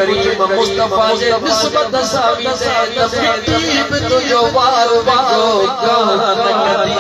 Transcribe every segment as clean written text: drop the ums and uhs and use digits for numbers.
करीम मुस्तफा जे निस्बत सावी से तबीब तुझो वार वारो गान कदी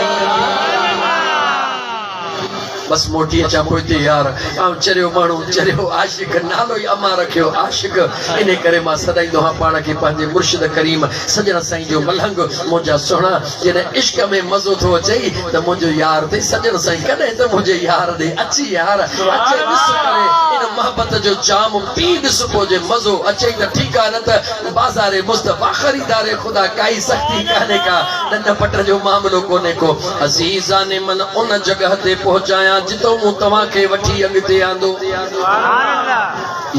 बस मोटी अचा पोते यार आम चरियो मानू चरियो आशिक नालो ही अमा रखियो आशिक इने करे मां सदाईंदो हां पाण के पंहिंजे मुर्शिद करीम सजण साईं जो मलंग मुंहिंजा सुहिणा जॾहिं इश्क में मज़ो थो अचे त मुंहिंजो यार ते सजण साईं कॾहिं त मुंहिंजे यार ॾे अची यार अचे ॾिस करे इन मोहब्बत जो जाम पी ॾिस पोइ मज़ो अचे त ठीकु आहे न त बाज़ारे मुस्तफा ख़रीदारे ख़ुदा काई सख़्ती कान्हे का नंढ पट जो मामलो कोन्हे को अज़ीज़ा ने मन उन जगह ते पहुचाया जितो मूं तव्हांखे वठी अॻिते आंदो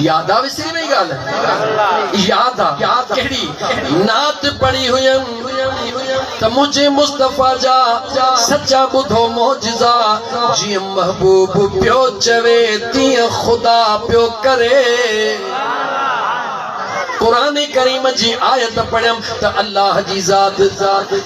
याद आ विसरी वई ॻाल्हि याद आ कहिड़ी नात पढ़ी हुयमि त मुंहिंजे मुस्तफा जा सचा ॿुधो मौजिज़ा जीअं महबूब पियो चवे तीअं ख़ुदा पियो करे कुरान करीम जी आयत पढ़म त अल्लाह जी ज़ात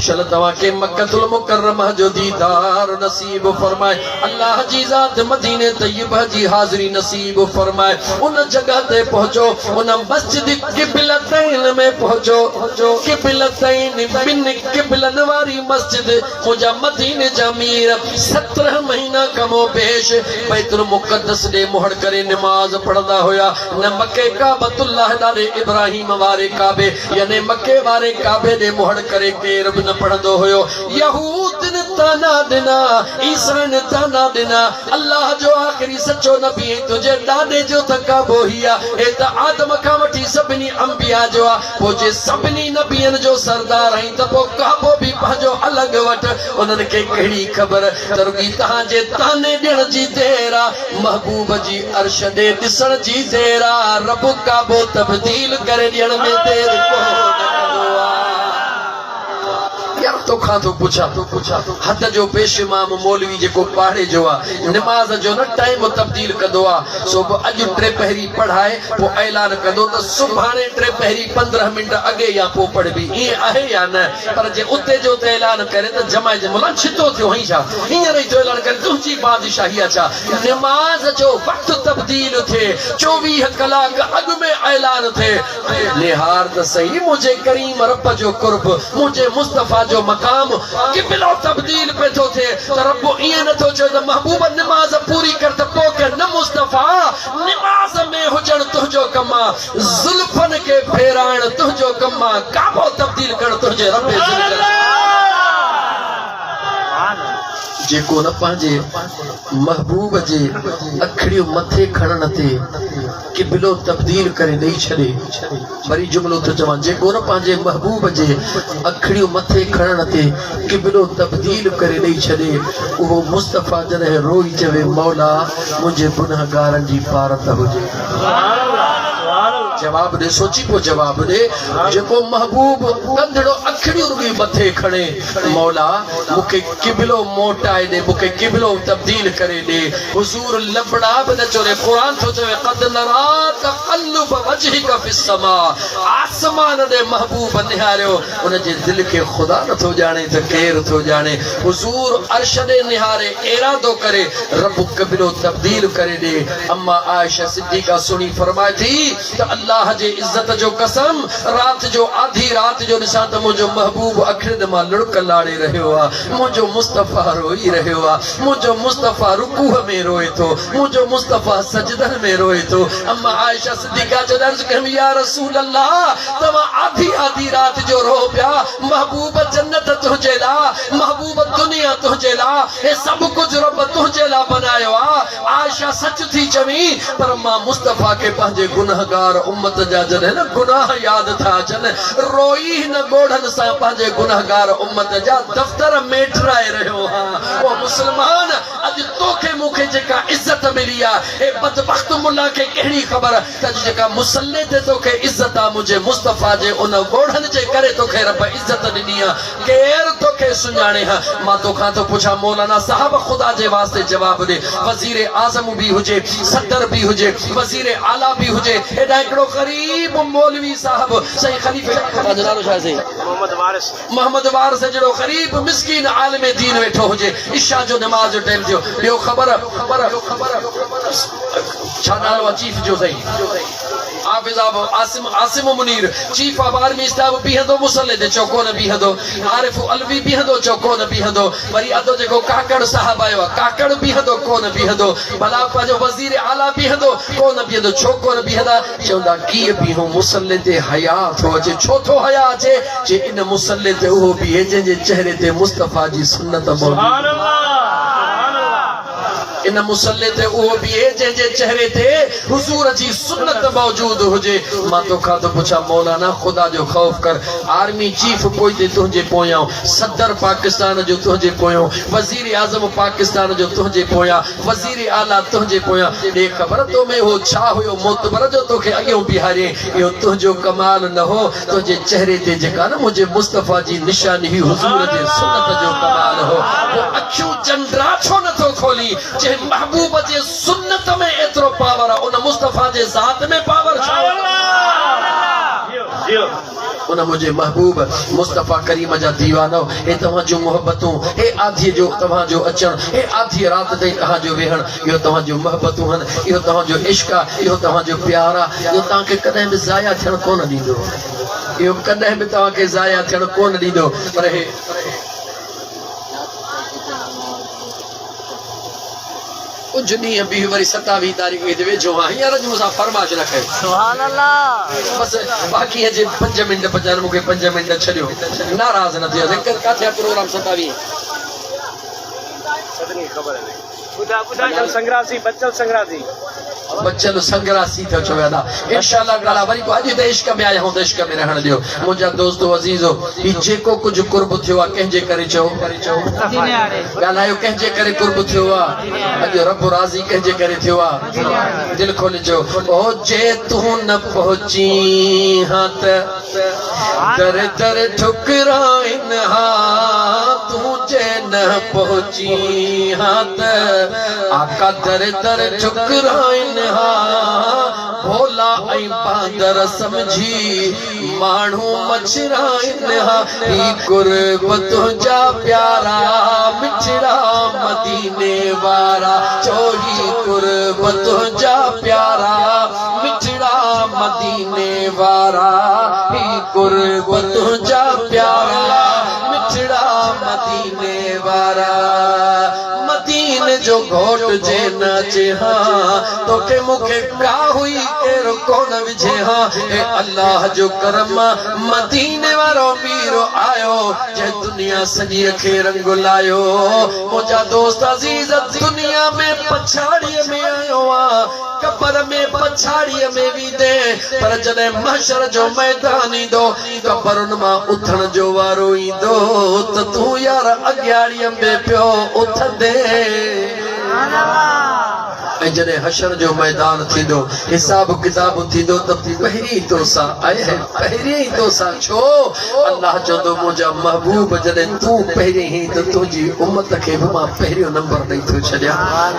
शल तवा के मक्कतुल मुकर्रमा जो दीदार नसीब फरमाए अल्लाह जी ज़ात मदीने तय्यबा जी हाज़री नसीब फरमाए उन जगह ते पहुंचो उन मस्जिद क़िबलतैन में पहुंचो क़िबलतैन बिन क़िबलन वाली मस्जिद मुजा मदीने जा मीर 17 महीना कमो पेश बैतुल मुक़द्दस दे मुहर करे नमाज पढ़दा होया न मक्के काबतुल्लाह दारे इब्राहिम वारे काबे यानी मक्के वारे काबे दे मुहर करे केर भी न पढ़ंदो हुयो यहूद ने ताना देना ईसा ने ताना देना अल्लाह जो आखिरी सच्चो नबी तुझे दादे जो त काबो हिया ए त आदम का वठी सभिनी अंबिया जो आ पो जे सभिनी नबियन जो सरदार आई त पो काबो भी पंहिंजो अलग वट उन्हनि खे कहिड़ी ख़बर तरुगी तहां जे ताने ॾियण जी देर आहे महबूब जी अर्श दे ॾिसण जी देर आहे रब काबो तब्दील करे ॾियण में देर यार तो खां तो पूछा हद जो पेश इमाम मौलवी जेको पाड़े जो आ नमाज जो न टाइम तब्दील कंदो आ सो अॼु 3 पहरी पढ़ाए पो ऐलान कंदो त सुभाणे 3 पहरी 15 मिनट अॻे या पो पढ़बी ई आहे या न पर जे उते जो त ऐलान करे त जमाए जे मुला छितो थियो हई छा हींअर ई जो ऐलान करे तुंहिंजी बादशाही छा नमाज जो वक्त तब्दील थे 24 कलाक अॻु में ऐलान थे निहार त सही मुझे करीम रब जो कुर्ब मुझे मुस्तफा जो मकाम क़िबला तब्दील पे तो थे त रब इए न तो चो त महबूब नमाज पूरी कर त पो के न मुस्तफा नमाज में हुजण तुझो कमा जुल्फन के फेराण तुझो कमा काबो तब्दील कर तुझे रब जेको न पंहिंजे महबूब जे अखड़ियूं मथे खणण ते क़िबलो तब्दील करे ॾेई छॾे वरी जुमिलो थो चवां जेको न पंहिंजे महबूब जे अखड़ियूं मथे खणण ते क़िबलो तब्दील करे ॾेई छॾे उहो मुस्तफा जॾहिं रोई चवे मौला मुंहिंजे गुनहगारनि जी पारत हुजे जवाब दे सोची पो जवाब दे जेको महबूब कंधड़ो अखड़ियूं रुगी मथे खणे मौला मुखे क़िबलो मोटाए दे मुखे क़िबलो तब्दील करे दे हुजूर लबड़ा बि न चोरे कुरान थो चवे क़द नरा तक़ल्लुब वजहिक फिस समा आसमान दे महबूब निहारियो उन जे दिल के खुदा न थो जाने त केर थो जाने हुजूर अर्श दे निहारे इरादो करे रब क़िबलो तब्दील करे दे अम्मा आयशा सिद्दीका सुनी फरमाए थी त अल्लाह जे इज्जत जो कसम रात जो आधी रात जो ॾिसां त मुंहिंजो महबूब अखियुनि मां लुड़क लाड़े रहियो आहे मुंहिंजो मुस्तफा रोई रहियो आहे मुंहिंजो मुस्तफा रुकूह में रोए थो मुंहिंजो मुस्तफा सजदन में रोए थो अम्मा आयशा सिद्दीका जो अर्ज़ कयमि या रसूल अल्लाह तव्हां आधी आधी रात जो रो पिया महबूब जन्नत तुंहिंजे लाइ महबूब दुनिया तुंहिंजे लाइ हे सभु कुझु रब तुंहिंजे लाइ बनायो आहे आयशा सच थी चवी पर मां मुस्तफा खे पंहिंजे गुनहगार उम्मत जा जॾहिं न गुनाह याद था अचनि रोई न ॻोढ़नि सां पंहिंजे गुनहगार उम्मत जा दफ़्तर मेटराए रहियो आहियां ओ मुस्लमान अॼु तोखे मूंखे जेका इज़त मिली आहे हे बदबख्त मुल्ला खे कहिड़ी ख़बर त जेका मुसल्ले ते तोखे इज़त आहे मुंहिंजे मुस्तफा जे उन ॻोढ़नि जे करे तोखे रब इज़त ॾिनी आहे केरु तोखे सुञाणे हा मां तोखां थो पुछां मौलाना साहब ख़ुदा जे वास्ते जवाब ॾे वज़ीर आज़म भी हुजे सदर भी हुजे वज़ीर आला भी हुजे एॾा हिकिड़ो ग़रीब मौलवी साहब सही खलीफ़े नालो छा आहे मोहम्मद वारिस जहिड़ो ग़रीब मिस्कीन आलिम दीन वेठो हुजे इशा जो नमाज जो टाइम थियो ॿियो ख़बर छा नालो आहे चीफ जो सही Hafiz Asim Munir chief of army staff बीहंदो मुसल्ले ते चौको न बीहंदो आरिफ अलवी बीहंदो चौको न बीहंदो वरी अदो जेको काकड़ साहब आयो काकड़ बीहंदो कोन बीहंदो भला पंहिंजो वज़ीर आला बीहंदो कोन बीहंदो छोको न बीहंदा चवंदा कीअं बीहो मुसल्ले ते हया थो अचे छो थो हया अचे जे इन मुसल्ले ते उहो बीहे जंहिंजे चेहरे ते मुस्तफ़ा जी सुन्नत मौजूद इन मुसल्ले ते उहो बीहे जंहिंजे चेहरे ते हुजूर जी सुन्नत मौजूद हुजे मां तोखां तो पुछा मौलाना खुदा जो खौफ कर आर्मी चीफ कोई ते तुंहिंजे पोयां सदर पाकिस्तान जो तुंहिंजे पोयां वज़ीर आज़म पाकिस्तान जो तुंहिंजे पोयां वज़ीर आला तुंहिंजे पोयां ॾे ख़बर तो में हो छा हुयो मोतबर जो तोखे अॻियों बीहारे इहो तुंहिंजो कमाल न हो तुंहिंजे चेहरे ते जेका न मुंहिंजे मुस्तफ़ा जी निशानी हुई हुजूर जे सुन्नत जो कमाल हो वो अखियूं चंद्रा छो नथो खोली जे महबूब जे सुन्नत में एतिरो पावर आहे उन मुस्तफ़ा जे ज़ात में पावर छा उन मुझे महबूब मुस्तफ़ा करीम जा दीवानो हे तव्हां जो मोहब्बतूं हे आधी जो तव्हां जो अचण हे आधी रात ताईं तव्हां जो वेहण इहो तव्हां जो मोहब्बतूं हन इहो तव्हां जो इश्क आहे इहो तव्हां जो प्यार आहे इहो तव्हांखे कॾहिं बि ज़ाया थियण कोन ॾींदो इहो कॾहिं बि तव्हांखे ज़ाया थियण कोन ॾींदो पर हे कुछ ॾींहं बि वरी 27 तारीख़ ते वेझो आहे हींअर अॼु मूंसां फरमाइश न कयो सुभान अल्लाह बस बाक़ी जे 5 मिंट बचनि मूंखे 5 मिंट छॾियो नाराज़ न थियो किथे प्रोग्राम 27 सभिनी खे ख़बर आहे ॿुधा संग्रासी बचल संग्रासी थियो चयो वेंदा इंशाअल्लाह ताला वरी को अॼु त इश्क में आया हूं त इश्क में रहण दियो मुंहिंजा दोस्तो अज़ीज़ो ही जेको कुझु कुर्ब थियो आहे कंहिंजे करे चओ ॻाल्हायो कंहिंजे करे कुर्ब थियो आहे अॼु रब राज़ी कंहिंजे करे थियो आहे दिलि खोले चओ ओ जे तूं न पहुची हां त दर दर ठुकराइन हा तूं जे न पहुची हां त आका दर दर ठुकराइन भोला ऐं बांदर समझी माण्हू मछराइन ही कुर्ब तुंहिंजा प्यारा मिठड़ा मदीने वारा चोरी कुर्ब तुंहिंजा प्यारा मिठड़ा मदीने वारा ही कुर्ब तुंहिंजा प्यारा मिठड़ा मदीने वारा मदीने जो घोट जे नाचे हाँ तोखे मूंखे का हुई केरो कोन विझे हाँ ए अल्लाह जो करम मदीने वारो मीरो आयो जे दुनिया सॼी खे रंग लायो मुंहिंजा दोस्त अज़ीज़ दुनिया में पछाड़ीअ में आयो आ कबर में पछाड़ीअ में भी दे पर जॾहिं महशर जो मैदान ईंदो कबरुनि मां उथण जो वारो ईंदो त तूं यार अॻियाड़ीअ में पियो उथंदे ऐं जॾहिं हशर जो मैदान थींदो हिसाब किताब थींदो त पहिरीं तोसां आहे पहिरीं तोसां छो अल्लाह चवंदो मुंहिंजा महबूब जॾहिं तूं पहिरीं ई त तुंहिंजी उम्मत खे बि मां पहिरियों नंबर ॾेई थो छॾियां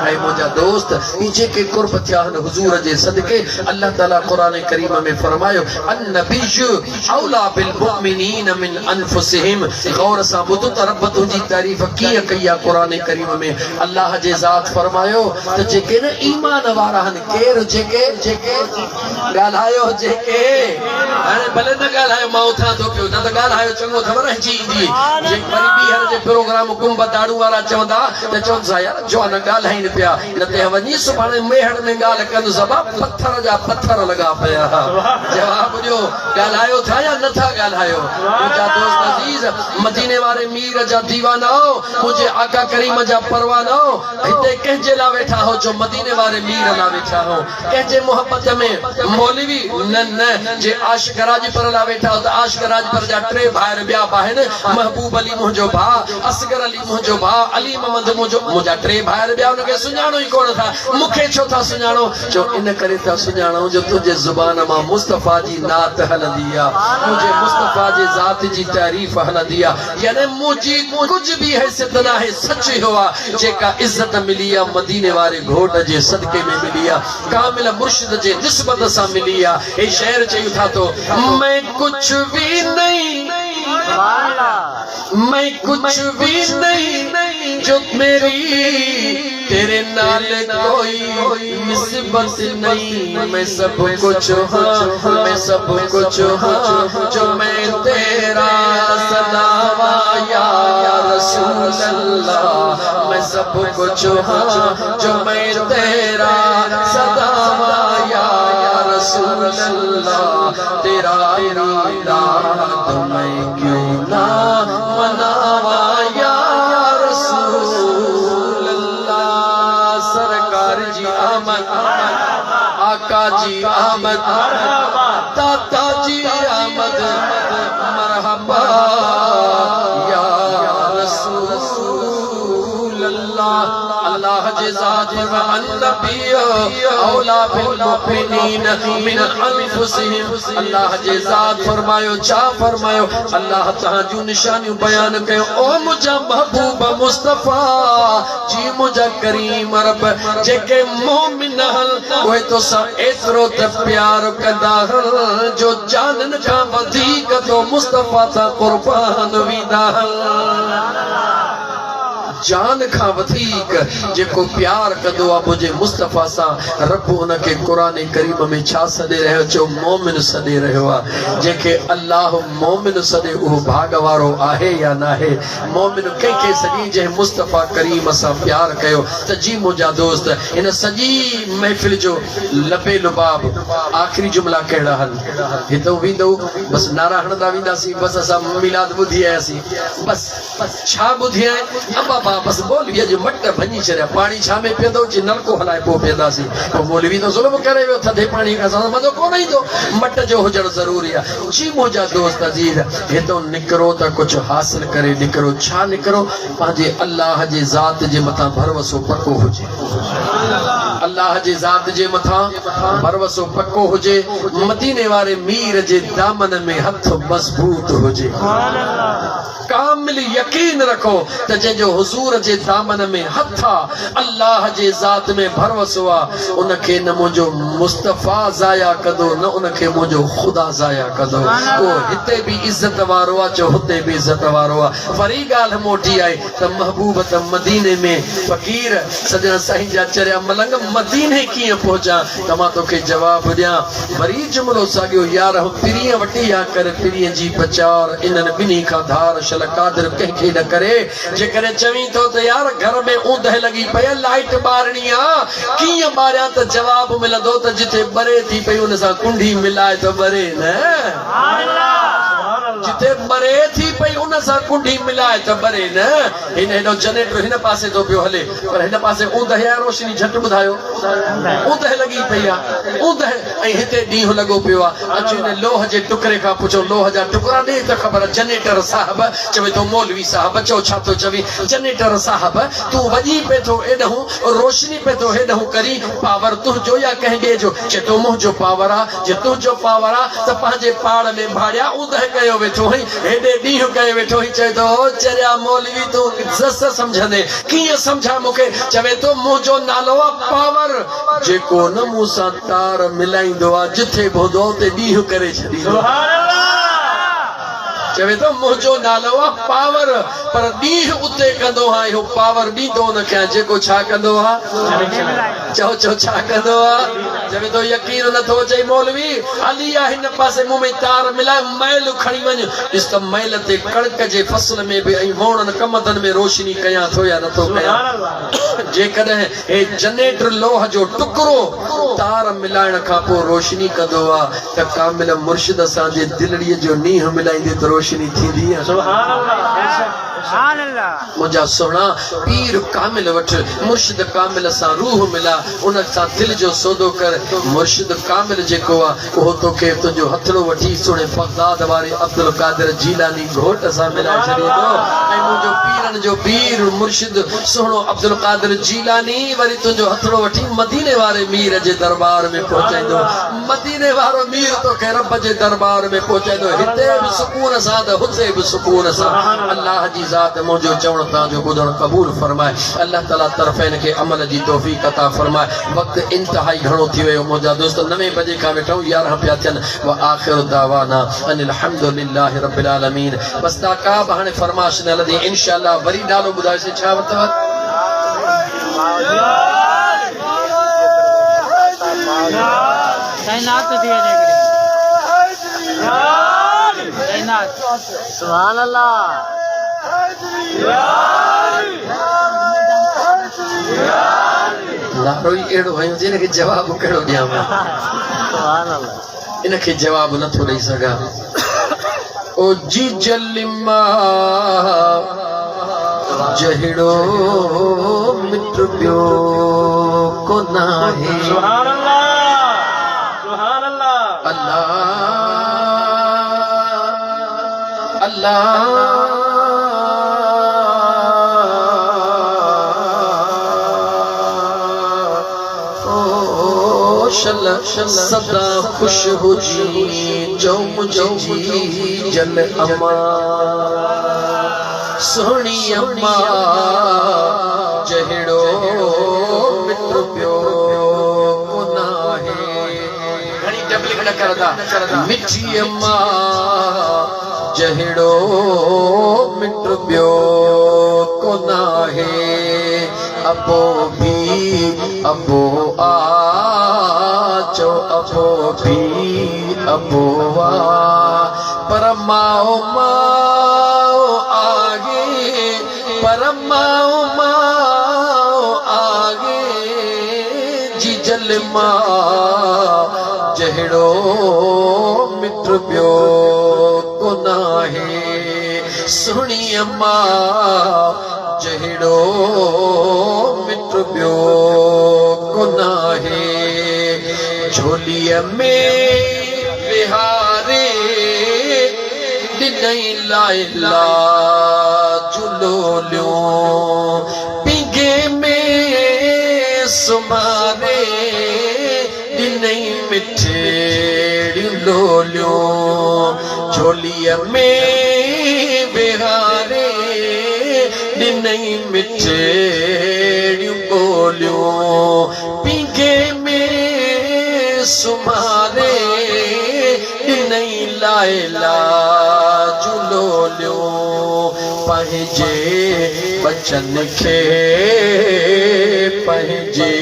ऐं मुंहिंजा दोस्त ही जेके कुर्ब थिया आहिनि हुज़ूर जे सदके अल्लाह ताला क़ुरान करीम में फरमायो अन्नबिय्यु औला बिल मुमिनीन मिन अनफुसिहिम गौर सां ॿुध त रब तुंहिंजी तारीफ़ कीअं कई आहे क़ुरान करीम में अल्लाह जे ज़ात फरमायो त जेके ईमान वारा हन केर जेके जेके ॻाल्हायो जेके हाणे भले न ॻाल्हायो मां उथां थो पियो न त ॻाल्हायो चङो ख़बर रहिजी ईंदी जे वरी ॿीहर जे प्रोग्राम कुंभ दाड़ू वारा चवंदा त चवंदा यार जो न ॻाल्हाइनि पिया न ते वञी सुभाणे मेहड़ में ॻाल्हि कंदुसि सभा पत्थर जा पत्थर लॻा पिया जवाब ॾियो ॻाल्हायो था या नथा ॻाल्हायो मुंहिंजा दोस्त अज़ीज़ मदीने वारे मीर जा दीवाना मुंहिंजे आका करीम जा परवाना हिते कंहिंजे लाइ वेठा हो जो मदीने वारे मीर ला वेठा हो कंहिंजे मोहब्बत में मौलवी न न जे आशिक राजपर ला वेठा हो त आशिक राजपर जा 3 भाइर ॿिया आहिनि महबूब अली मुंहिंजो भाउ असगर अली मुंहिंजो भाउ अली मोहम्मद मुंहिंजा 3 भाइर ॿिया उनखे सुञाणो ई कोन था मूंखे छो था सुञाणो जो इन करे था सुञाणो जो तुंहिंजे ज़ुबान मां मुस्तफ़ा जी नात हलंदी आहे मुंहिंजे मुस्तफ़ा जे ज़ात जी तारीफ़ हलंदी आहे यानी मुंहिंजी कुझु बि हैसियत न आहे सच इहो आहे जेका इज़त मिली आहे मदीने वारे घोट जे सदके में मिली आहे कामिल मुर्शिद जे निस्बत सां मिली आहे हे शहर चई था तो मैं कुछ भी नहीं मैं कुछ भी नहीं जो मेरी तेरे नाल कोई निस्बत नहीं, मैं सब कुछ हाँ, मैं सब कुछ हाँ, जो मैं तेरा सदावा या रसूल अल्लाह, मैं सब कुछ हाँ, जो मैं तेरा सदावा या रसूल अल्लाह, तेरा इरादा तो मैं क्यों ना मनावा या रसूल अल्लाह। सरकार जी आमद, आका जी आमद, दाता जी आमद, मरहबा या रसूल अल्लाह। अल्लाह जे ज़ात व अन्नबी औला बिल मुमिनीन मिन अनफुसिहिम। अल्लाह जे ज़ात फरमायो छा फरमायो, अल्लाह तहां जूं निशानियूं बयान कयो। ओ मुंहिंजा महबूब मुस्तफा जी, मुंहिंजा करीम रब, जेके मोमिन उहे तोसां एतिरो त प्यार कंदा जो जानन खां वधीक तो मुस्तफा सां कुर्बान वींदा। जान खां वधीक जेको प्यार कंदो आहे मुंहिंजे मुस्तफ़ा सां, रब उनखे क़ुरान करीम में छा सॾे रहियो, चओ मोमिन सॾे रहियो आहे। जंहिंखे अल्लाह मोमिन सॾे उहो भाग वारो आहे या न आहे? मोमिन कंहिंखे सॼी जंहिं मुस्तफ़ा करीम सां प्यार कयो त जी मुंहिंजा दोस्त, हिन सॼी महफ़िल जो लबे लुबाब आख़िरी जुमला कहिड़ा हल हितां वेंदो, बसि नारा हणंदा वेंदासीं, बसि असां मिलाद ॿुधी आयासीं, बसि छा ॿुधी आहे अम्बा बस मौलवी जो मट भञी छॾिया। पाणी छा में पीअंदो, जी नलको हलाए पोइ पीअंदासीं। पोइ मौलवी तो ज़ुल्म करे वियो, थधे पाणी खां असां मज़ो कोन ईंदो, मट जो हुजणु ज़रूरी आहे। जी मुंहिंजा दोस्त अज़ीज़, हितां निकिरो त कुझु हासिल करे निकिरो। छा निकिरो? पंहिंजे अल्लाह जे ज़ात जे मथां भरवसो पको हुजे, अल्लाह जे ज़ात जे मथां भरवसो पको हुजे, मदीने वारे मीर जे दामन में हथ मज़बूत हुजे। कामिल यकीन रखो त जंहिंजो हुज़ूर जे दामन में हथ आहे, अल्लाह जे ज़ात में भरवसो आहे, उनखे न मुंहिंजो मुस्तफ़ा ज़ाया कंदो, न उनखे मुंहिंजो ख़ुदा ज़ाया कंदो। उहो हिते बि इज़त वारो आहे, चओ हुते बि इज़त वारो आहे। वरी ॻाल्हि मोटी आहे त महबूब त मदीने में फ़क़ीर सॼण साईं जा चरिया मलंग मदीने कीअं पहुचा? त मां तोखे जवाबु ॾियां। वरी जुमिलो साॻियो, यार पिरीअ वटी या कर पिरीअ जी पचार, इन्हनि ॿिन्ही खां धार शल कादिर कंहिंखे न करे। जेकॾहिं चवीं थो त यार घर में ऊंदहि लॻी पई आहे, लाइट ॿारणी आहे, कीअं ॿारियां? त जवाबु मिलंदो त जिथे ॿरे थी पई उन सां कुंडी मिलाए त ॿरे न, जिथे ॿरे थी पई उन सां कुंडी मिलाए त ॿरे न। हिन हेॾो जनरेटर हिन पासे थो पियो हले, पर हिन पासे ऊंदहि आहे रोशनी, झटि ॿुधायो, ऊंदहि लॻी पई आहे, ऊंदहि, ऐं हिते ॾींहुं लॻो पियो आहे। अचो हिन लोह जे टुकड़े खां पुछो, लोह जा टुकड़ा ॾे त ख़बर। जनरेटर साहिब चवे थो, मौलवी साहिब चओ छा थो चवी? जनरेटर साहिब तूं वॼी पे थो एॾहूं, रोशनी पे थो हेॾहूं करी, पावर तुंहिंजो या कंहिं ॿिए जो? चए थो मुंहिंजो पावर आहे। जे तुंहिंजो पावर आहे त पंहिंजे पाड़ में भाड़िया ऊंदहि कयो वेठो हुई, हेॾे ॾींहुं कयो वेठो हुई। चए थो चरिया मौलवी तूं सस सम्झंदे, कीअं सम्झा मूंखे? चवे थो मुंहिंजो नालो आहे पावर, जेको न मूं सां तार मिलाईंदो आहे, जिथे बि हूंदो उते ॾींहुं करे छॾींदो। चवे थो मुंहिंजो नालो आहे पावर, पर ॾींहुं उते कंदो आहे, इहो पावर ॾींदो हुनखे, जेको छा कंदो आहे? चओ चओ छा कंदो आहे? चवे थो यकीन नथो अचे मौलवी, हली आहे हिन पासे मूं में तार मिलाए, मैल खणी वञ, ॾिस त मैल ते कणिक जे फसल में बि ऐं वणनि कमदनि में रोशनी कयां थो या नथो कयां? जेकॾहिं हे जनरेटर लोह जो टुकड़ो तार मिलाइण खां पोइ रोशनी कंदो आहे, त कामिल मुर्शिद असांजे दिलड़ीअ जो नींहुं मिलाईंदे त रोशनी थींदी आहे। मुंहिंजा सुहिणा पीर कामिल वठ, मुर्शिद कामिल सां रूह मिला, उन सां दिल जो सौदो कर। मुर्शिद कामिल जेको आहे उहो तोखे तुंहिंजो हथड़ो वठी सुहिणे बगदाद वारे अब्दुल कादिर जीलानी घोट सां मिलाए छॾींदो, ऐं मुंहिंजो पीरनि जो पीर मुर्शिद सुहिणो अब्दुल कादिर जीलानी वरी तुंहिंजो हथड़ो वठी मदीने वारे मीर जे दरबार में पहुचाईंदो। मदीने वारो मीर तोखे रब जे दरबार में पहुचाईंदो, हिते बि सुकून सां त हुते बि सुकून सां। अल्लाह जी ज़ात मुंहिंजो चवण तव्हांजो ॿुधणु क़बूल फरमाए। अल्लाह ताला तरफ़ हिन खे अमल जी तौफ़ीक़ अता फरमाए। वक़्तु इंतिहाई घणो थी वियो मुंहिंजा दोस्त, 9 बजे खां वेठूं 11 पिया थियनि। व आख़िर दावाना अनिल हम्दुलिल्लाहि रब्बिल आलमीन। बस ता का बि हाणे फरमाइश न हलंदी, इंशाअल्लाह वरी नालो ॿुधायोसीं, छा वरितव? सुभान अल्लाह। नारो एड़ो भयो जे इनके जवाब कहिड़ो ॾियां मां। सुभान अल्लाह। इनके जवाब नथो ॾेई सघां। ओ जी जलिमा जहिड़ो मित्र ॿियो को नाहे। सुभान अल्लाह। सुभान अल्लाह। अल्लाह अल्लाह सदा खुश हुजी जो मुझी जल अम्मा सोहणी अम्मा जहिड़ो मित्र ॿियो को नाहे। घणी डबलिंग न करदा मिठी अम्मा जहिड़ो मित्र ॿियो को नाहे। अबो भी अबो चो अबो भी अबो पर माओ माओ आगे पर माओ माओ आगे जी जल मां जहिड़ो मित्र ॿियो को नाहे। सुहिणी अम्मा जहिड़ो मित्र ॿियो को नाहे। झोलीअ में विहारे ॾिनई लाइला झुलोलियो पिंगे में सुम्हारे ॾिनई मिठे लोलियो। झोलीअ में विहारे ॾिनई मिठे ॿोलियो पिंगे में सुम्हारे ॾिनई लाइला झुलोलियो। पंहिंजे बचन खे पंहिंजे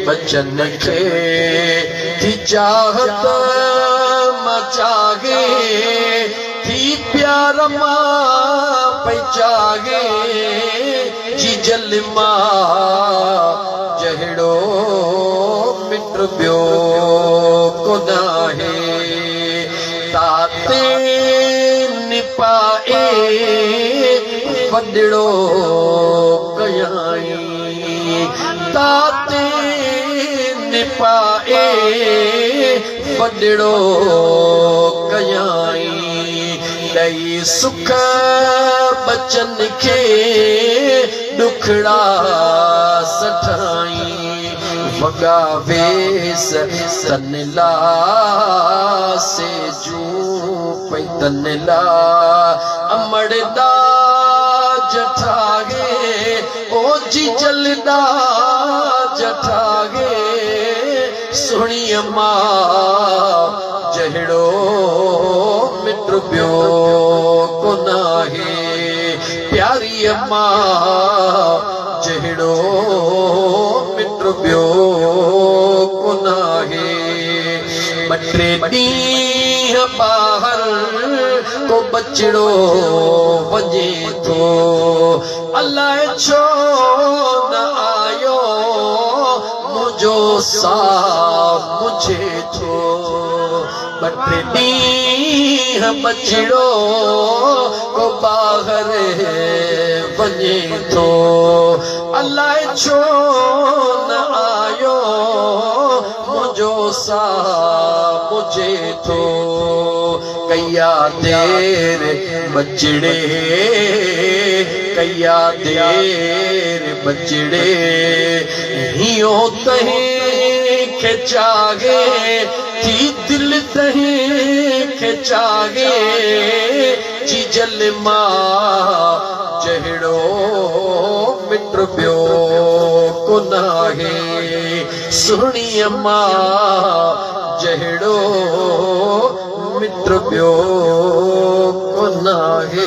बचन खे थी चाहत मचागे थी प्यार मां पहचागे जी जल मां जहिड़ो मित्र ॿियो को नाहे। ताते निपाए वॾड़ो कयाई ताते निपाए वॾड़ो कयाई ॾई सुख बचन खे ॾुखड़ा सठाई। वगा वेस तन ला से जू पैतन ला अमड़दा जठागे ओ जी जलदा जठागे। सुहिणी अम्मा जहिड़ो मित्र ॿियो को नाहे। प्यारी अम्मा जहिड़ो मित्र ॿियो को नाहे। ॿ टे ॾींहं ॿाहिर को बचड़ो वञे थो अलाए छो न आयो मुंहिंजो साथ मुझे थो। ॿ टे ॾींहं बचड़ो को ॿाहिर वञे थो अलाए छो न आयो मुंहिंजो साथ मुझे थो। कया देर बचड़े कया देर बचड़े हियो तहीं खिचागे थी दिल तहीं खिचागे जी जल मां जहिड़ो मित्र ॿियो को नाहे। सुहिणी अम्मा जहिड़ो मित्र ॿियो को नाहे।